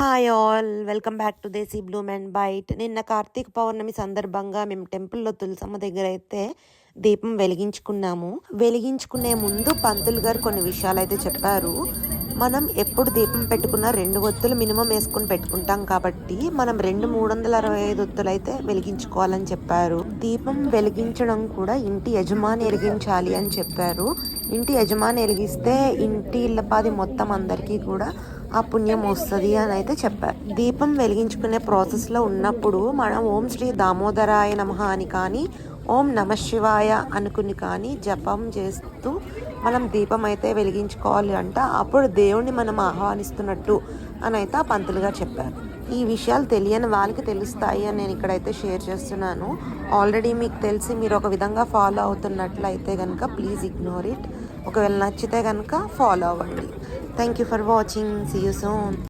Hi all, welcome back to Desi bloom and bite. నిన్న కార్తీక పౌర్ణమి సందర్భంగా మేము టెంపుల్లో తులసమ్మ దగ్గర అయితే దీపం వెలిగించుకున్నాము. వెలిగించుకునే ముందు పంతులు గారు కొన్ని విషయాలు అయితే చెప్పారు. మనం ఎప్పుడు దీపం పెట్టుకున్నా 2 ఒత్తులు మినిమం వేసుకొని పెట్టుకుంటాం కాబట్టి మనం 365 ఒత్తులు అయితే వెలిగించుకోవాలని చెప్పారు. దీపం వెలిగించడం కూడా ఇంటి యజమాని వెలిగించాలి అని చెప్పారు. ఇంటి యజమాని వెలిగిస్తే ఇంటి ఇళ్ళపాది మొత్తం అందరికీ కూడా ఆ పుణ్యం వస్తుంది అని అయితే చెప్పారు. దీపం వెలిగించుకునే ప్రాసెస్లో ఉన్నప్పుడు మనం ఓం శ్రీ దామోదరాయ నమః అని కానీ ఓం నమ శివాయ అనుకుని కానీ జపం చేస్తూ మనం దీపం అయితే వెలిగించుకోవాలి అంట. అప్పుడు దేవుణ్ణి మనం ఆహ్వానిస్తున్నట్టు అని అయితే ఆ పంతులు గారు చెప్పారు. ఈ విషయాలు తెలియని వాళ్ళకి తెలుస్తాయి అని నేను ఇక్కడైతే షేర్ చేస్తున్నాను. ఆల్రెడీ మీకు తెలిసి మీరు ఒక విధంగా ఫాలో అవుతున్నట్లయితే కనుక ప్లీజ్ ఇగ్నోర్ ఇట్. ఒకవేళ నచ్చితే కనుక ఫాలో అవ్వండి. Thank you for watching. See you soon.